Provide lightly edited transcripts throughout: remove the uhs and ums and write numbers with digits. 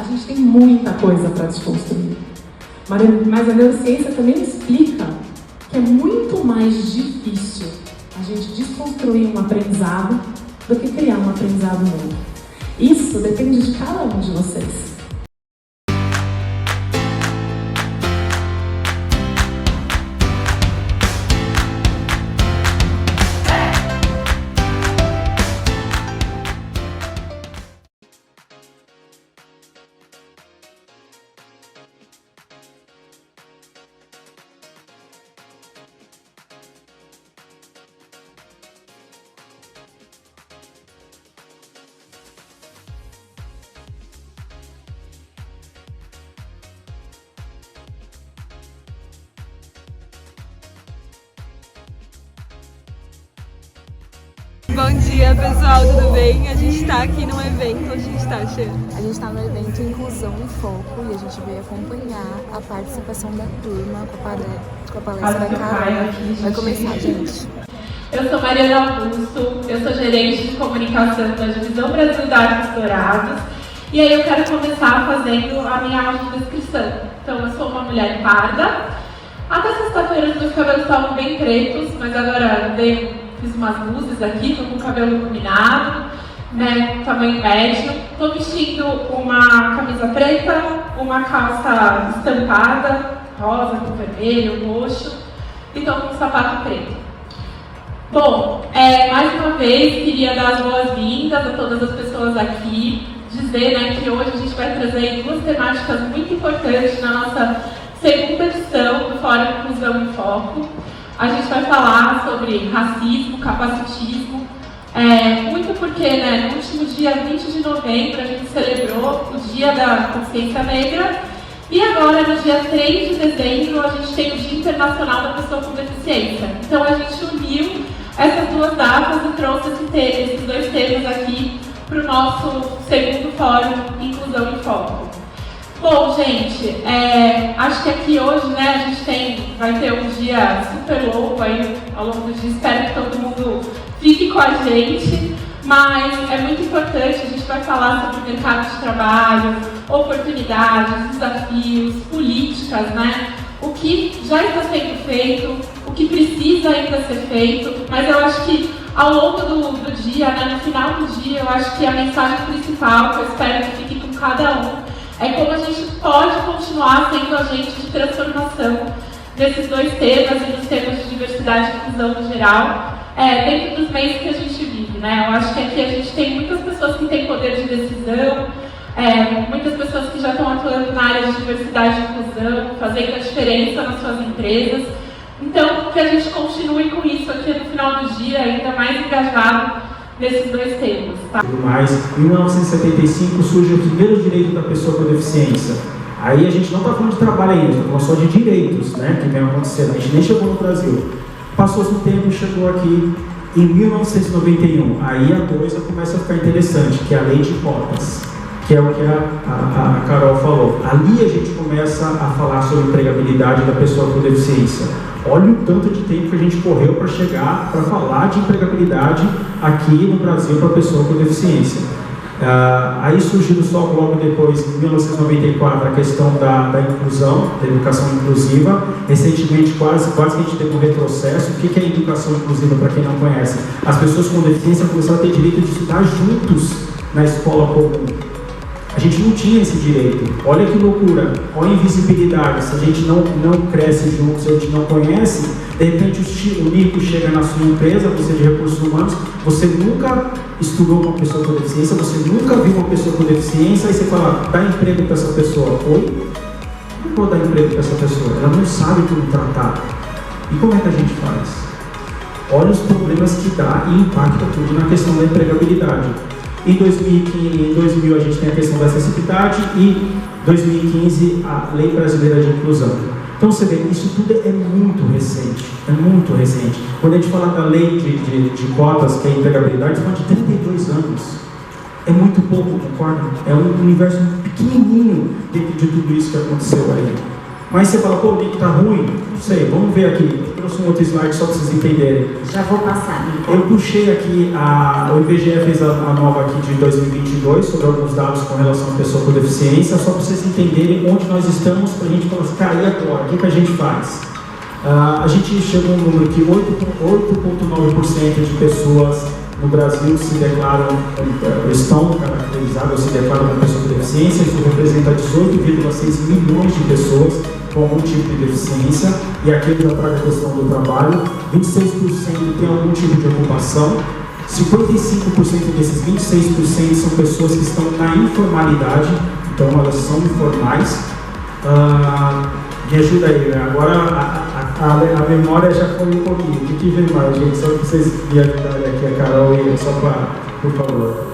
A gente tem muita coisa para desconstruir. Mas a neurociência também explica que é muito mais difícil a gente desconstruir um aprendizado do que criar um aprendizado novo. Isso depende de cada um de vocês. Bom dia, pessoal, tudo bem? A gente está aqui num evento, onde a gente está, Xê? A gente está no evento Inclusão em Foco e a gente veio acompanhar a participação da turma com a palestra da Carol. Vai começar, gente. Eu sou Mariana Augusto, eu sou gerente de comunicação da Divisão Brasil da Artes Dourados e aí eu quero começar fazendo a minha audiodescrição. Então, eu sou uma mulher parda. Até sexta-feira os meus cabelos estavam bem pretos, mas agora fiz umas luzes aqui, tô com o cabelo iluminado, né, tamanho médio. Tô vestindo uma camisa preta, uma calça estampada, rosa com vermelho, roxo, e tô com um sapato preto. Bom, mais uma vez, queria dar as boas-vindas a todas as pessoas aqui, dizer, né, que hoje a gente vai trazer duas temáticas muito importantes na nossa segunda edição do Fórum Inclusão em Foco. A gente vai falar sobre racismo, capacitismo, muito porque, né, no último dia 20 de novembro a gente celebrou o Dia da Consciência Negra e agora, no dia 3 de dezembro, a gente tem o Dia Internacional da Pessoa com Deficiência. Então a gente uniu essas duas datas e trouxe esses dois temas aqui para o nosso segundo Fórum Inclusão em Foco. Bom, gente, acho que aqui hoje, né, a gente vai ter um dia super louco aí ao longo do dia. Espero que todo mundo fique com a gente, mas é muito importante, a gente vai falar sobre mercado de trabalho, oportunidades, desafios, políticas, né? O que já está sendo feito, o que precisa ainda ser feito, mas eu acho que ao longo do dia, né, no final do dia, eu acho que a mensagem principal, que eu espero que fique com cada um, é como a gente pode continuar sendo agente de transformação desses dois temas e dos temas de diversidade e inclusão no geral, dentro dos meios que a gente vive, né? Eu acho que aqui a gente tem muitas pessoas que têm poder de decisão, muitas pessoas que já estão atuando na área de diversidade e inclusão, fazendo a diferença nas suas empresas. Então, que a gente continue com isso aqui no final do dia, ainda mais engajado nesses dois temas. Tá? Mas, em 1975 surge o primeiro direito da pessoa com deficiência. Aí a gente não está falando de trabalho ainda, está falando só de direitos, né, que vem acontecendo. A gente nem chegou no Brasil. Passou-se um tempo e chegou aqui em 1991. Aí a coisa começa a ficar interessante, que é a lei de cotas, que é o que a Carol falou. Ali a gente começa a falar sobre empregabilidade da pessoa com deficiência. Olha o tanto de tempo que a gente correu para chegar, para falar de empregabilidade aqui no Brasil para a pessoa com deficiência. Aí surgiu só logo depois, em 1994, a questão da inclusão, da educação inclusiva. Recentemente, quase que a gente teve um retrocesso. O que é educação inclusiva, para quem não conhece? As pessoas com deficiência começaram a ter direito de estudar juntos na escola comum. A gente não tinha esse direito. Olha que loucura, olha a invisibilidade. Se a gente não cresce junto, se a gente não conhece, de repente o Nico chega na sua empresa, você de recursos humanos, você nunca estudou uma pessoa com deficiência, você nunca viu uma pessoa com deficiência, aí você fala, dá emprego para essa pessoa. Oi? Não vou dar emprego para essa pessoa, ela não sabe como tratar. E como é que a gente faz? Olha os problemas que dá e impacta tudo na questão da empregabilidade. Em 2000 a gente tem a questão da acessibilidade e 2015 a Lei Brasileira de Inclusão. Então você vê, isso tudo é muito recente, Quando a gente fala da lei de cotas, que é a empregabilidade, a gente fala de 32 anos. É muito pouco, concorda? É um universo pequenininho dentro de tudo isso que aconteceu aí. Mas você fala, pô, o link tá ruim? Não sei, vamos ver aqui. Eu trouxe um outro slide só para vocês entenderem. Já vou passar. Eu puxei aqui, o IBGE fez a nova aqui de 2022 sobre alguns dados com relação à pessoa com deficiência, só para vocês entenderem onde nós estamos, para a gente falar assim, cara, e agora? O que a gente faz? A gente chegou a um número que 8,9% de pessoas no Brasil se declaram, estão caracterizadas ou se declaram como pessoa com deficiência. Isso representa 18,6 milhões de pessoas com algum tipo de deficiência. E aqui já trago a questão do trabalho. 26% tem algum tipo de ocupação. 55% desses 26% são pessoas que estão na informalidade, então elas são informais. Me ajuda aí, né? Agora a memória já foi comigo. O que vem mais, gente? Só para vocês me ajudarem aqui, a Carol, e só para, por favor.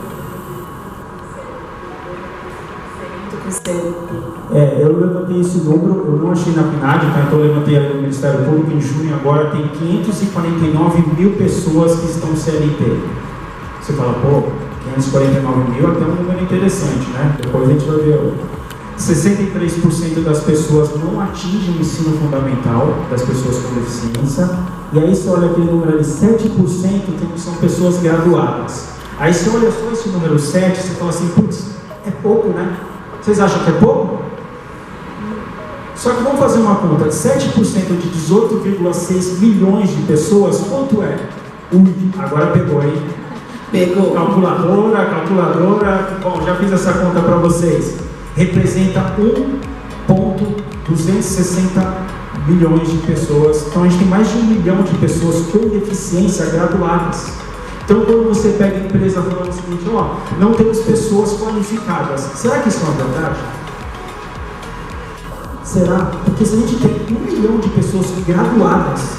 Eu levantei esse número, eu não achei na PNAD, tá? Então eu levantei ali no Ministério Público em junho, agora tem 549 mil pessoas que estão CLT. Você fala, pô, 549 mil até um número interessante, né? Depois a gente vai ver. 63% das pessoas não atingem o ensino fundamental, das pessoas com deficiência. E aí você olha aquele número ali, 7% são pessoas graduadas. Aí você olha só esse número 7, você fala assim, putz, é pouco, né? Vocês acham que é pouco? Só que vamos fazer uma conta, 7% de 18,6 milhões de pessoas, quanto é? Agora pegou, hein? Pegou. Calculadora, bom, já fiz essa conta para vocês. Representa 1,260 milhões de pessoas. Então a gente tem mais de 1 milhão de pessoas com deficiência graduadas. Então quando você pega a empresa falando o seguinte, não temos pessoas qualificadas, será que isso é uma verdade? Será? Porque se a gente tem 1 milhão de pessoas graduadas,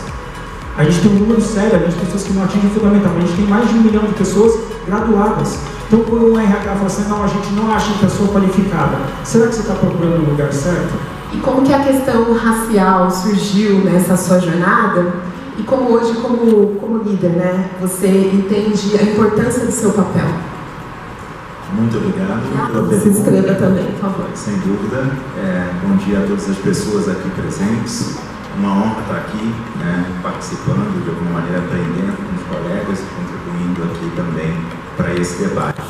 a gente tem um número sério, a gente tem pessoas que não atingem o fundamental, mas a gente tem mais de 1 milhão de pessoas graduadas. Então, quando um RH fala assim, não, a gente não acha pessoa qualificada, será que você está procurando no lugar certo? E como que a questão racial surgiu nessa sua jornada? E como hoje, como líder, né, você entende a importância do seu papel? Muito obrigado pela pergunta. Se inscreva também, por favor. Sem dúvida. Bom dia a todas as pessoas aqui presentes. Uma honra estar aqui, né, participando, de alguma maneira aprendendo com os colegas e contribuindo aqui também para esse debate.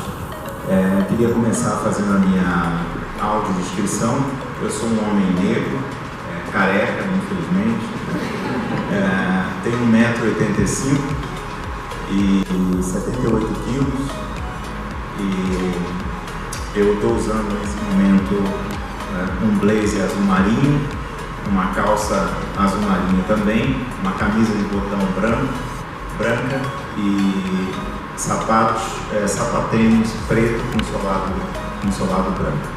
Queria começar fazendo a minha audiodescrição. Eu sou um homem negro, careca, infelizmente, tenho 1,85 m e 78 kg e eu estou usando nesse momento um blazer azul marinho, uma calça azul marinho também, uma camisa de botão branca e sapatos, sapatênis preto com solado branco.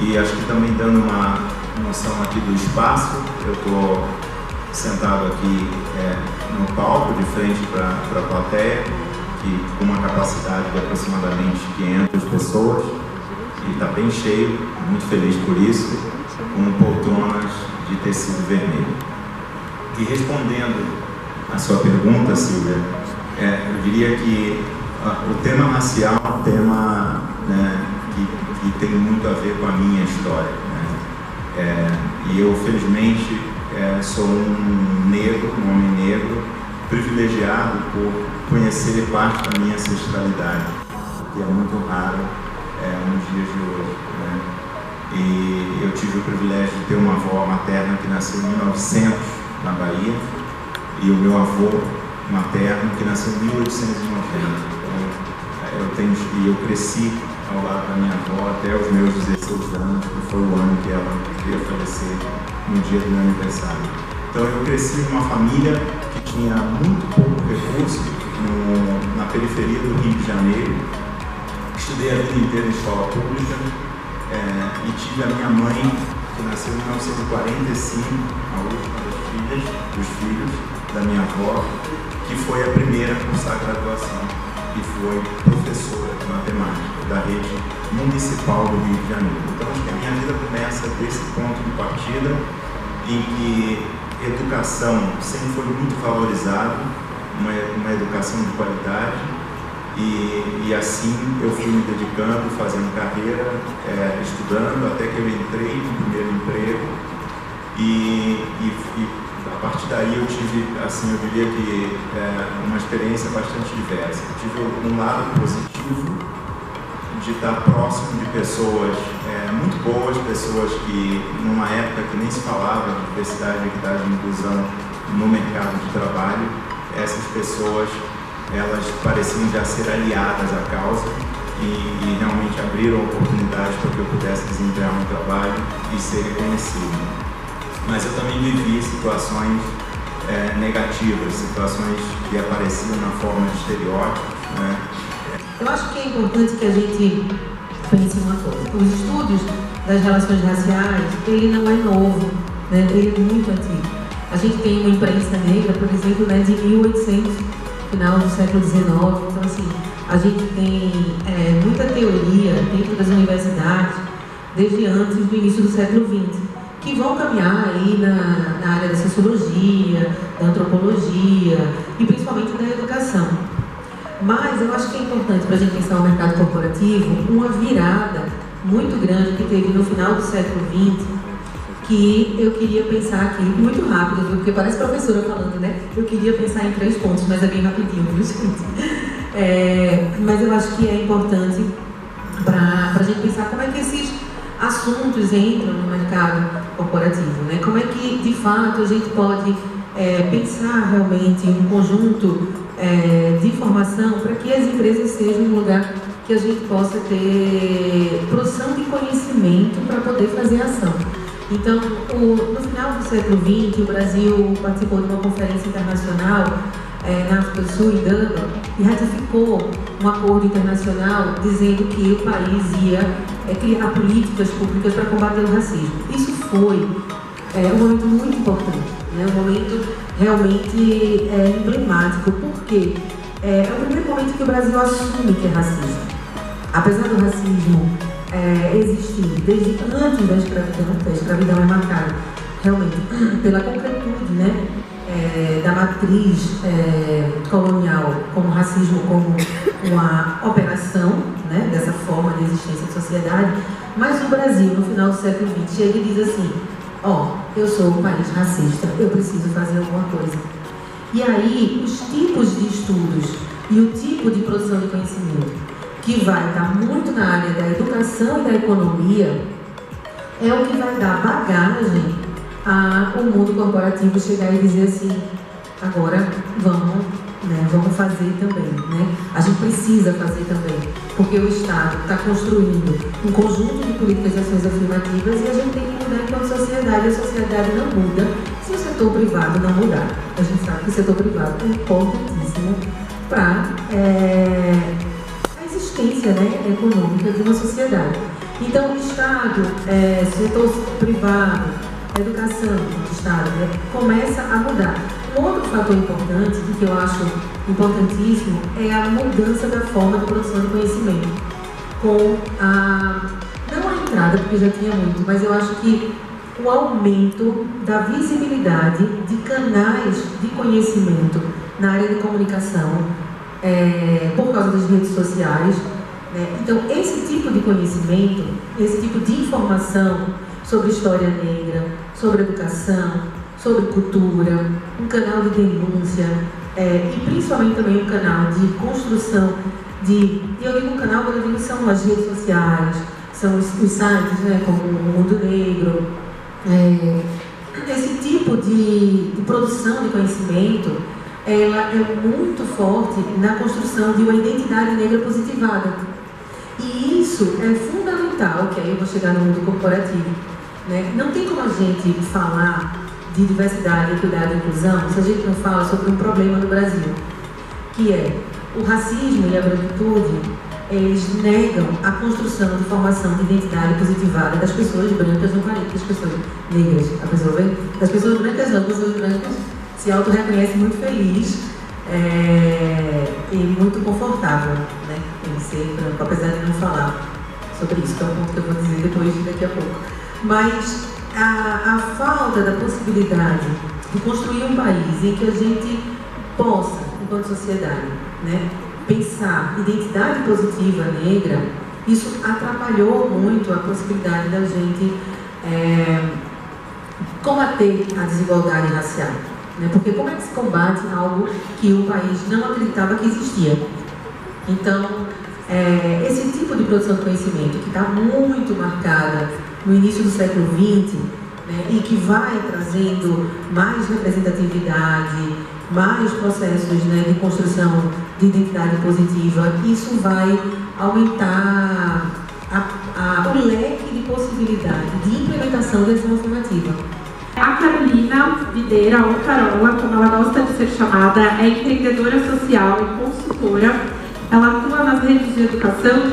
E acho que também dando uma noção aqui do espaço, eu estou sentado aqui no palco, de frente para a plateia, com uma capacidade de aproximadamente 500 pessoas, e está bem cheio, muito feliz por isso, com poltronas de tecido vermelho. E respondendo a sua pergunta, Silvia, eu diria que o tema racial é um tema, né, que tem muito a ver com a minha história, né? E eu, felizmente, sou um homem negro, privilegiado por conhecer parte da minha ancestralidade, que é muito raro nos dias de hoje, né? E eu tive o privilégio de ter uma avó materna que nasceu em 1900 na Bahia, e o meu avô materno que nasceu em 1890. Então, eu cresci ao lado da minha avó até os meus 16 anos, que foi o ano que ela veio falecer no dia do meu aniversário. Então eu cresci numa família que tinha muito pouco recurso na periferia do Rio de Janeiro. Estudei a vida inteira em escola pública e tive a minha mãe, que nasceu em 1945, a última dos filhos da minha avó, que foi a primeira a cursar a graduação e foi professora de matemática da rede municipal do Rio de Janeiro. Então acho que a minha vida começa desse ponto de partida, em que educação sempre foi muito valorizada, uma educação de qualidade, e assim eu fui me dedicando, fazendo carreira, estudando, até que eu entrei no primeiro emprego e partir daí eu tive, assim, eu diria que uma experiência bastante diversa. Eu tive um lado positivo de estar próximo de pessoas muito boas, pessoas que, numa época que nem se falava de diversidade, equidade e inclusão no mercado de trabalho, essas pessoas, elas pareciam já ser aliadas à causa e realmente abriram oportunidades para que eu pudesse desempenhar um trabalho e ser reconhecido. Mas eu também vivi situações negativas, situações que apareciam na forma de estereótipos, né? Eu acho que é importante que a gente pense uma coisa. Os estudos das relações raciais, ele não é novo, né? Ele é muito antigo. A gente tem uma imprensa negra, por exemplo, né, de 1800, final do século XIX. Então, assim, a gente tem muita teoria dentro das universidades, desde antes do início do século XX, que vão caminhar aí na área da sociologia, da antropologia e principalmente da educação. Mas eu acho que é importante para a gente pensar o mercado corporativo uma virada muito grande que teve no final do século XX, que eu queria pensar aqui, muito rápido, porque parece professora falando, né? Eu queria pensar em 3 pontos, mas é bem rapidinho, viu, gente? Mas eu acho que é importante para a gente pensar como é que esses assuntos entram no mercado corporativo, né? Como é que, de fato, a gente pode pensar realmente um conjunto de informação para que as empresas sejam um lugar que a gente possa ter produção de conhecimento para poder fazer ação. Então, no final do século XX, o Brasil participou de uma conferência internacional na África do Sul, em Durban, e ratificou um acordo internacional dizendo que o país ia criar políticas públicas para combater o racismo. Isso foi um momento muito importante, né? Um momento realmente emblemático, porque é o primeiro momento que o Brasil assume que é racista. Apesar do racismo existir desde antes da escravidão, a escravidão é marcada realmente pela concretude, né, da matriz colonial, como racismo como uma operação, né, dessa forma de existência de sociedade. Mas o Brasil, no final do século XX, ele diz assim: eu sou um país racista, eu preciso fazer alguma coisa. E aí, os tipos de estudos e o tipo de produção de conhecimento que vai estar muito na área da educação e da economia é o que vai dar bagagem ao mundo corporativo chegar e dizer assim: agora vamos fazer também, né? A gente precisa fazer também, porque o Estado está construindo um conjunto de políticas de ações afirmativas e a gente tem que mudar enquanto sociedade. A sociedade não muda se o setor privado não mudar. A gente sabe que o setor privado é importantíssimo para a existência, né, econômica de uma sociedade. Então, o Estado, setor privado, educação do Estado, né, começa a mudar. Um outro fator importante, que eu acho importantíssimo, é a mudança da forma de produção de conhecimento. Com não a entrada, porque já tinha muito, mas eu acho que o aumento da visibilidade de canais de conhecimento na área de comunicação, por causa das redes sociais, né? Então, esse tipo de conhecimento, esse tipo de informação sobre história negra, sobre educação, sobre cultura, um canal de denúncia, e principalmente também um canal de construção eu digo um canal, mas eu digo são as redes sociais, são os sites, né, como o Mundo Negro. Esse tipo de produção de conhecimento, ela é muito forte na construção de uma identidade negra positivada. E isso é fundamental, que aí eu vou chegar no mundo corporativo, né? Não tem como a gente falar de diversidade, equidade e inclusão se a gente não fala sobre um problema no Brasil, que é o racismo e a branquitude. Eles negam a construção de formação de identidade positivada das pessoas brancas no país, das pessoas negras, a pessoa vê? Das pessoas brancas não, das pessoas brancas se auto-reconhece muito feliz e muito confortável, né, em ser branco, apesar de não falar sobre isso, que é um ponto que eu vou dizer depois, daqui a pouco. Mas a falta da possibilidade de construir um país em que a gente possa, enquanto sociedade, né, pensar identidade positiva negra, isso atrapalhou muito a possibilidade da gente combater a desigualdade racial. né? Porque como é que se combate algo que o país não acreditava que existia? Então, esse tipo de produção de conhecimento que está muito marcada no início do século XX, né, e que vai trazendo mais representatividade, mais processos, né, de construção de identidade positiva, isso vai aumentar o leque de possibilidade de implementação dessa afirmativa. A Carolina Videira, ou Carola, como ela gosta de ser chamada, é empreendedora social e consultora. Ela atua nas redes de educação,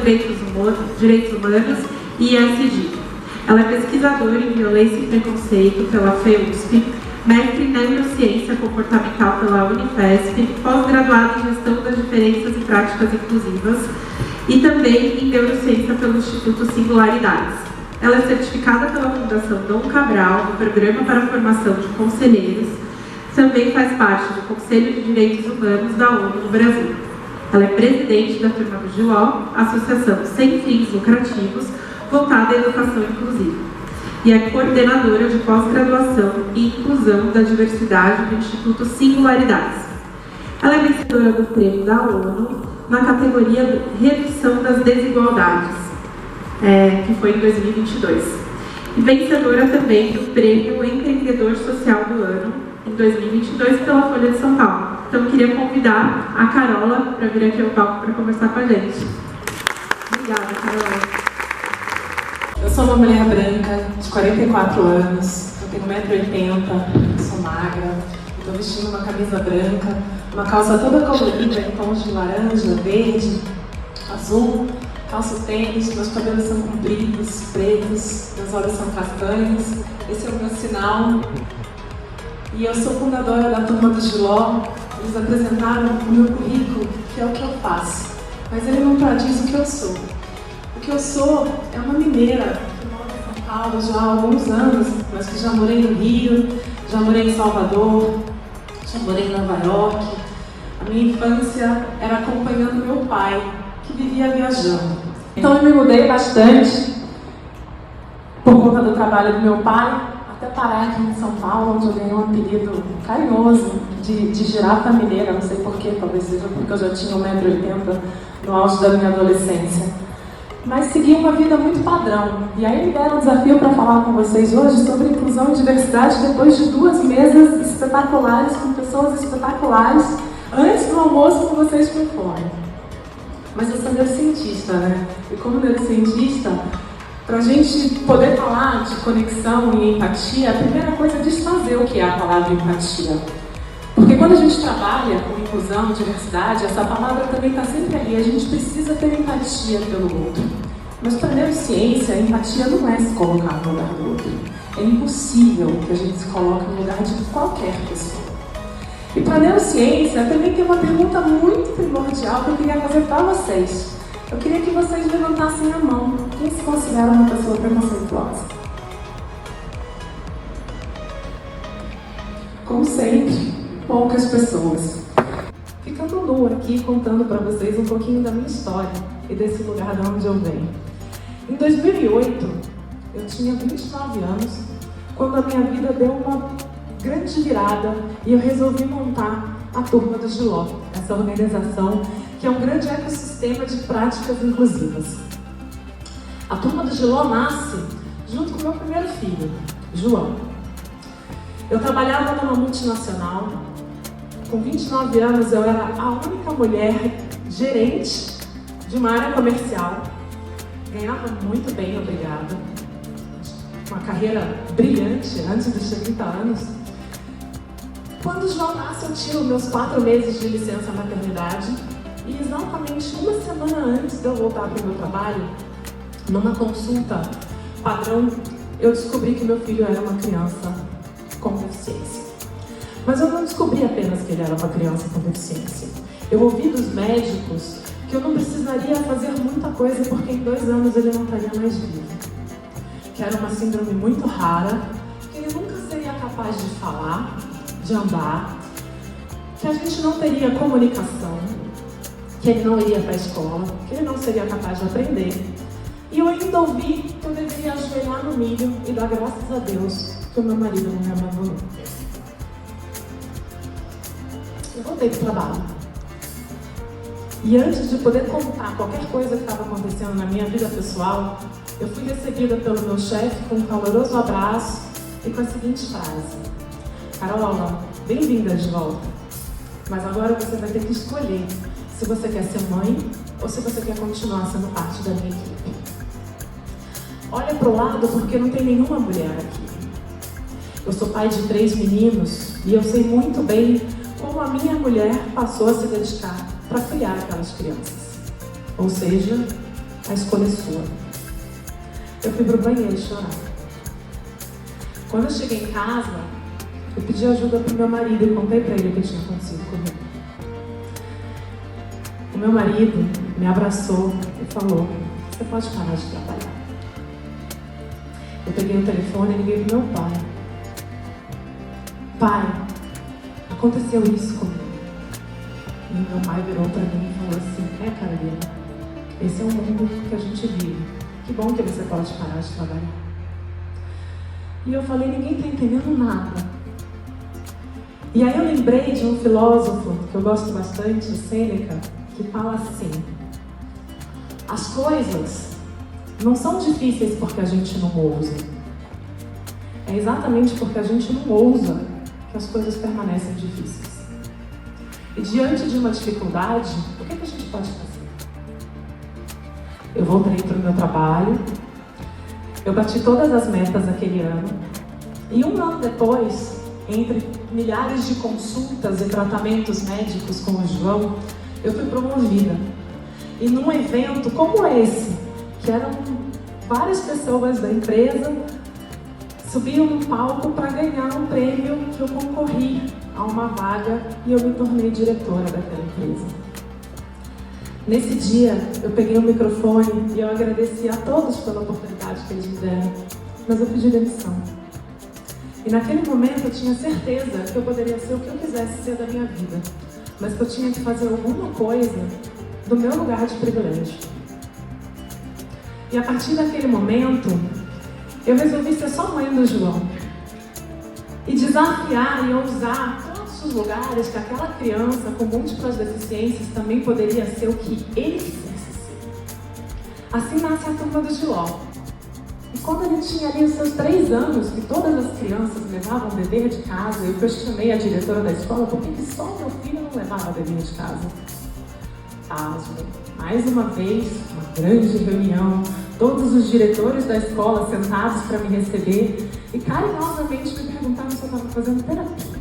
direitos humanos e ESG. Ela é pesquisadora em violência e preconceito pela FEUSP, mestre em neurociência comportamental pela Unifesp, pós-graduada em gestão das diferenças e práticas inclusivas e também em neurociência pelo Instituto Singularidades. Ela é certificada pela Fundação Dom Cabral, no Programa para a Formação de Conselheiros. Também faz parte do Conselho de Direitos Humanos da ONU no Brasil. Ela é presidente da Turma do Giló, associação sem fins lucrativos, voltada à educação inclusiva. E é coordenadora de pós-graduação e inclusão da diversidade do Instituto Singularidades. Ela é vencedora do prêmio da ONU na categoria Redução das Desigualdades, que foi em 2022. E vencedora também do prêmio Empreendedor Social do Ano, em 2022, pela Folha de São Paulo. Então, eu queria convidar a Carola para vir aqui ao palco para conversar com a gente. Obrigada, Carola. Eu sou uma mulher branca, de 44 anos, eu tenho 1,80 m, sou magra, estou vestindo uma camisa branca, uma calça toda colorida em tons de laranja, verde, azul, calço tênis, meus cabelos são compridos, pretos, meus olhos são castanhos, esse é o meu sinal. E eu sou fundadora da Turma do Giló. Eles apresentaram o meu currículo, que é o que eu faço, mas ele não diz o que eu sou. O que eu sou é uma mineira que mora em São Paulo já há alguns anos, mas que já morei no Rio, já morei em Salvador, já morei em Nova York. A minha infância era acompanhando meu pai, que vivia viajando. Então eu me mudei bastante por conta do trabalho do meu pai, até parar aqui em São Paulo, onde eu ganhei um apelido carinhoso de girafa mineira, não sei porquê, talvez seja porque eu já tinha 1,80 m no auge da minha adolescência. Mas segui uma vida muito padrão. E aí me deram um desafio para falar com vocês hoje sobre inclusão e diversidade depois de 2 mesas espetaculares, com pessoas espetaculares, antes do almoço com vocês por fora. Mas eu sou neurocientista, né? E como neurocientista, para a gente poder falar de conexão e empatia, a primeira coisa é desfazer o que é a palavra empatia. Porque quando a gente trabalha com inclusão, diversidade, essa palavra também está sempre ali. A gente precisa ter empatia pelo outro. Mas para a neurociência, a empatia não é se colocar no lugar do outro. É impossível que a gente se coloque no lugar de qualquer pessoa. E para a neurociência, também tem uma pergunta muito primordial que eu queria fazer para vocês. Eu queria que vocês levantassem a mão. Quem se considera uma pessoa preconceituosa? Como sempre, poucas pessoas. Ficando nua aqui, contando para vocês um pouquinho da minha história e desse lugar de onde eu venho. Em 2008, eu tinha 29 anos, quando a minha vida deu uma grande virada e eu resolvi montar a Turma do Giló, essa organização que é um grande ecossistema de práticas inclusivas. A Turma do Giló nasce junto com o meu primeiro filho, João. Eu trabalhava numa multinacional. Com 29 anos, eu era a única mulher gerente de uma área comercial. Ganhava muito bem, obrigada. Uma carreira brilhante antes dos 30 anos. Quando o João nasce, eu tiro meus 4 meses de licença maternidade. E exatamente uma semana antes de eu voltar para o meu trabalho, numa consulta padrão, eu descobri que meu filho era uma criança com deficiência. Mas eu não descobri apenas que ele era uma criança com deficiência. Eu ouvi dos médicos que eu não precisaria fazer muita coisa porque em 2 anos ele não estaria mais vivo. Que era uma síndrome muito rara, que ele nunca seria capaz de falar, de andar, que a gente não teria comunicação, que ele não iria para a escola, que ele não seria capaz de aprender. E eu ainda ouvi que eu deveria ajoelhar no milho e dar graças a Deus que o meu marido não me abandonou. voltei para o trabalho. E antes de poder contar qualquer coisa que estava acontecendo na minha vida pessoal, eu fui recebida pelo meu chefe com um caloroso abraço e com a seguinte frase: Carola, bem-vinda de volta, mas agora você vai ter que escolher se você quer ser mãe ou se você quer continuar sendo parte da minha equipe. Olha para o lado porque não tem nenhuma mulher aqui. Eu sou pai de 3 meninos e eu sei muito bem como a minha mulher passou a se dedicar para criar aquelas crianças. Ou seja, a escolha é sua. Eu fui pro banheiro chorar. Quando eu cheguei em casa, eu pedi ajuda pro meu marido e contei para ele o que tinha acontecido comigo. O meu marido me abraçou e falou: você pode parar de trabalhar. Eu peguei o telefone e liguei pro meu pai. Pai, aconteceu isso comigo. E meu pai virou para mim e falou assim: Carolina, esse é o mundo que a gente vive. Que bom que você pode parar de trabalhar. E eu falei: ninguém está entendendo nada. E aí eu lembrei de um filósofo que eu gosto bastante, Sêneca, que fala assim: as coisas não são difíceis porque a gente não ousa. É exatamente porque a gente não ousa que as coisas permanecem difíceis. E diante de uma dificuldade, o que a gente pode fazer? Eu voltei para o meu trabalho, eu bati todas as metas daquele ano, e um ano depois, entre milhares de consultas e tratamentos médicos com o João, eu fui promovida. E num evento como esse, que eram várias pessoas da empresa, subiam no palco para ganhar um prêmio que eu concorri a uma vaga e eu me tornei diretora daquela empresa. Nesse dia, eu peguei o microfone e eu agradeci a todos pela oportunidade que eles me deram, mas eu pedi demissão. E naquele momento eu tinha certeza que eu poderia ser o que eu quisesse ser da minha vida, mas que eu tinha que fazer alguma coisa do meu lugar de privilégio. E a partir daquele momento, eu resolvi ser só mãe do João e desafiar e ousar todos os lugares que aquela criança com múltiplas deficiências também poderia ser o que ele quisesse ser. Assim nasce a Turma do Giló. E quando ele tinha ali os seus 3 anos, que todas as crianças levavam bebê de casa, eu questionei a diretora da escola por que só meu filho não levava bebê de casa. Mais uma vez, uma grande reunião, todos os diretores da escola sentados para me receber e carinhosamente me perguntaram se eu estava fazendo terapia.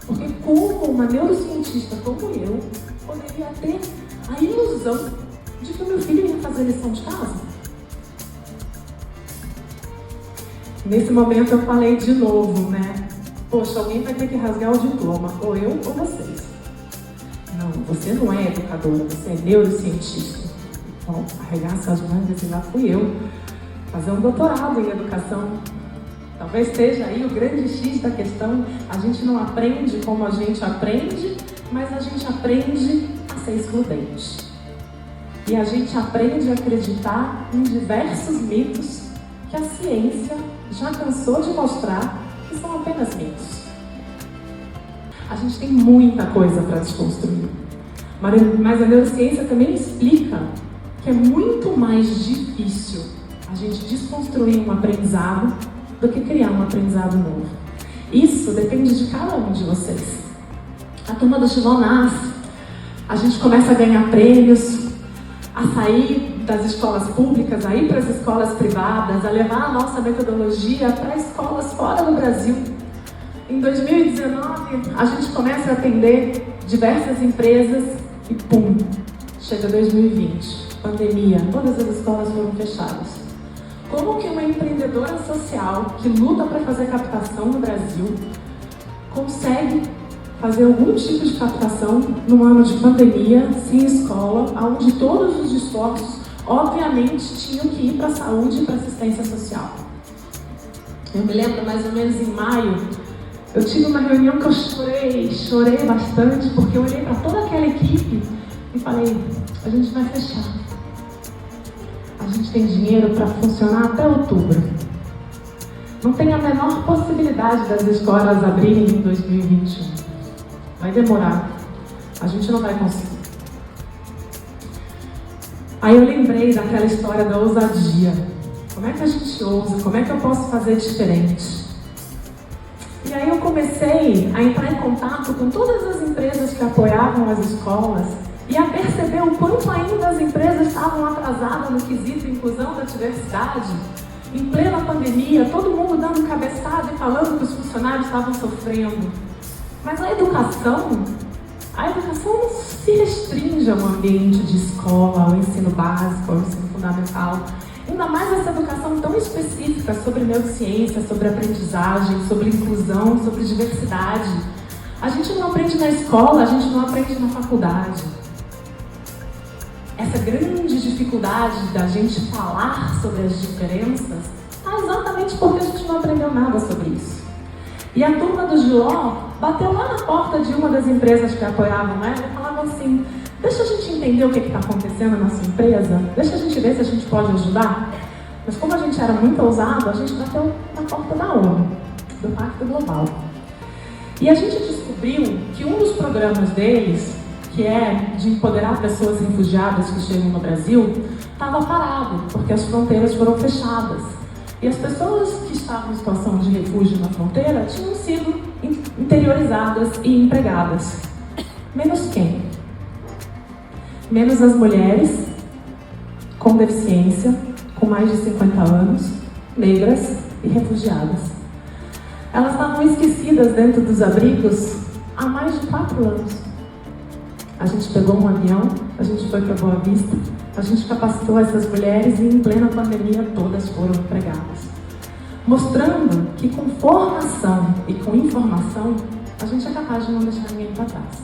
Porque como uma neurocientista como eu poderia ter a ilusão de que o meu filho ia fazer lição de casa? Nesse momento eu falei de novo, né? Poxa, alguém vai ter que rasgar o diploma, ou eu ou vocês. Não, você não é educadora, você é neurocientista. Bom, arregaça as mangas e lá fui eu fazer um doutorado em educação. Talvez seja aí o grande X da questão. A gente não aprende como a gente aprende, mas a gente aprende a ser excludente. E a gente aprende a acreditar em diversos mitos que a ciência já cansou de mostrar que são apenas mitos. A gente tem muita coisa para desconstruir, mas a neurociência também explica que é muito mais difícil a gente desconstruir um aprendizado do que criar um aprendizado novo. Isso depende de cada um de vocês. A Turma do Giló nasce, a gente começa a ganhar prêmios, a sair das escolas públicas, a ir para as escolas privadas, a levar a nossa metodologia para escolas fora do Brasil. Em 2019, a gente começa a atender diversas empresas e pum, chega 2020, pandemia, todas as escolas foram fechadas. Como que uma empreendedora social que luta para fazer captação no Brasil consegue fazer algum tipo de captação num ano de pandemia, sem escola, onde todos os esforços, obviamente, tinham que ir para a saúde e para a assistência social? Eu me lembro, mais ou menos em maio, eu tive uma reunião que eu chorei bastante, porque eu olhei para toda aquela equipe e falei: a gente vai fechar. A gente tem dinheiro para funcionar até outubro. Não tem a menor possibilidade das escolas abrirem em 2021. vai demorar, a gente não vai conseguir. Aí eu lembrei daquela história da ousadia. Como é que a gente ousa? Como é que eu posso fazer diferente? E aí eu comecei a entrar em contato com todas as empresas que apoiavam as escolas e a perceber o quanto ainda as empresas estavam atrasadas no quesito inclusão da diversidade. Em plena pandemia, todo mundo dando cabeçada e falando que os funcionários estavam sofrendo. Mas a educação não se restringe a um ambiente de escola, ao ensino básico, ao ensino fundamental. Ainda mais essa educação tão específica sobre neurociência, sobre aprendizagem, sobre inclusão, sobre diversidade. A gente não aprende na escola, a gente não aprende na faculdade. Essa grande dificuldade da gente falar sobre as diferenças está exatamente porque a gente não aprendeu nada sobre isso. E a turma do Giló bateu lá na porta de uma das empresas que apoiavam ela e falava assim: deixa a gente entender o que está acontecendo na sua empresa, deixa a gente ver se a gente pode ajudar. Mas como a gente era muito ousado, a gente bateu na porta da ONU, do Pacto Global. E a gente descobriu que um dos programas deles, que é de empoderar pessoas refugiadas que chegam no Brasil, estava parado, porque as fronteiras foram fechadas. E as pessoas que estavam em situação de refúgio na fronteira tinham sido interiorizadas e empregadas. Menos quem? Menos as mulheres com deficiência, com mais de 50 anos, negras e refugiadas. Elas estavam esquecidas dentro dos abrigos há mais de 4 anos. A gente pegou um avião, a gente foi para Boa Vista, a gente capacitou essas mulheres e em plena pandemia todas foram empregadas. Mostrando que com formação e com informação, a gente é capaz de não deixar ninguém para trás.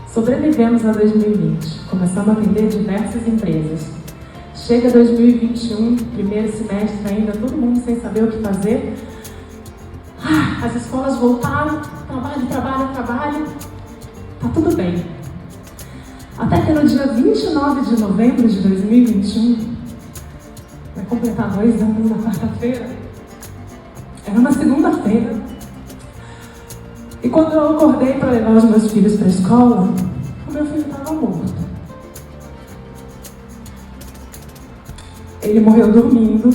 Sobrevivemos a 2020, começamos a atender diversas empresas. Chega 2021, primeiro semestre ainda, todo mundo sem saber o que fazer. As escolas voltaram, trabalho, tá tudo bem. Até que no dia 29 de novembro de 2021, vai completar 2 anos na quarta-feira, era uma segunda-feira, e quando eu acordei para levar os meus filhos para a escola, o meu filho estava morto. Ele morreu dormindo,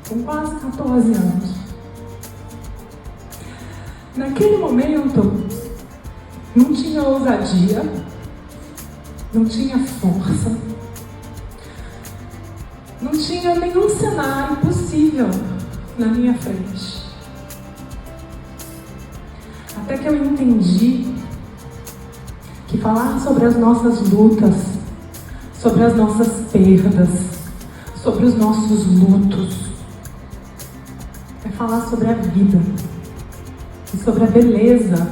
com quase 14 anos. Naquele momento, não tinha ousadia, não tinha força, não tinha nenhum cenário possível na minha frente. Até que eu entendi que falar sobre as nossas lutas, sobre as nossas perdas, sobre os nossos lutos, é falar sobre a vida e sobre a beleza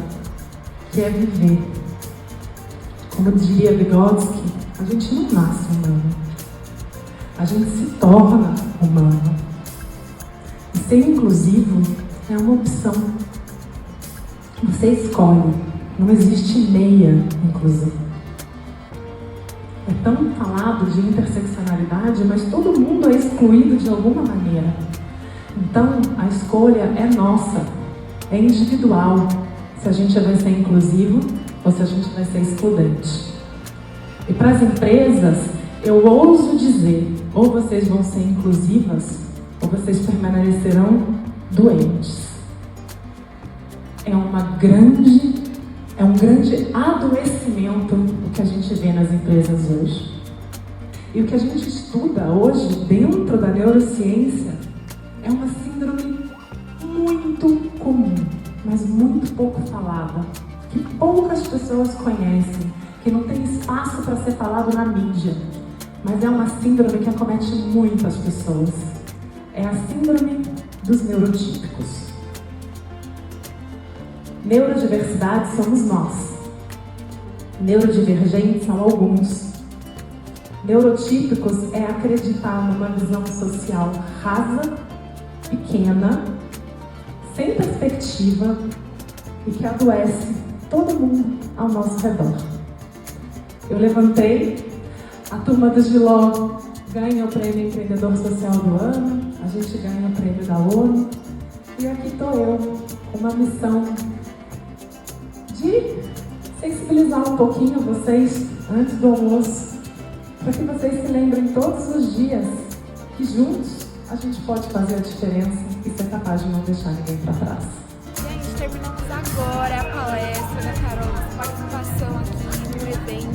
que é viver. Como diria Vygotsky, a gente não nasce humano, a gente se torna humano. E ser inclusivo é uma opção. Você escolhe, não existe meia inclusão. É tão falado de interseccionalidade, mas todo mundo é excluído de alguma maneira. Então, a escolha é nossa, é individual, se a gente vai ser inclusivo ou se a gente vai ser excludente. E para as empresas, eu ouso dizer, ou vocês vão ser inclusivas, ou vocês permanecerão doentes. É um grande adoecimento o que a gente vê nas empresas hoje. E o que a gente estuda hoje dentro da neurociência é uma síndrome muito comum, mas muito pouco falada, que poucas pessoas conhecem, que não tem espaço para ser falado na mídia, mas é uma síndrome que acomete muitas pessoas. É a síndrome dos neurotípicos. Neurodiversidade somos nós. Neurodivergentes são alguns. Neurotípicos é acreditar numa visão social rasa, pequena, sem perspectiva e que adoece todo mundo ao nosso redor. Eu levantei, a turma do Giló ganha o prêmio Empreendedor Social do Ano, a gente ganha o prêmio da ONU, e aqui estou eu, com uma missão de sensibilizar um pouquinho vocês antes do almoço, para que vocês se lembrem todos os dias que juntos a gente pode fazer a diferença e ser capaz de não deixar ninguém para trás. Gente, terminamos agora a palestra da Carol, participação aqui no evento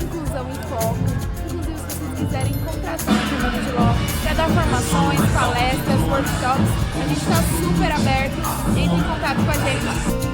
Inclusão em Foco. Inclusive, se vocês quiserem contratar a Turma do Giló para dar formações, palestras, workshops, a gente está super aberto. Entre em contato com a gente.